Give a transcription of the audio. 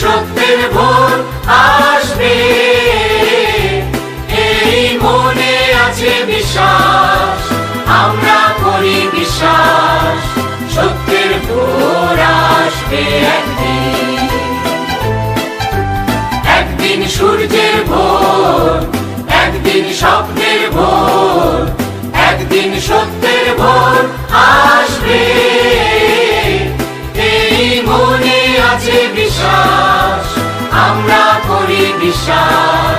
সত্যের ভোর আসবে, এই মনে আছে বিশ্বাস, আমরা করি বিশ্বাস, সত্যের ভোর আসবে একদিন। একদিন সূর্যের ভোর, একদিন স্বপ্নের ভোর, একদিন সত্যের ভোর আসবে, এই মনে আছে বিশ্বাস, আমরা করি বিশ্বাস,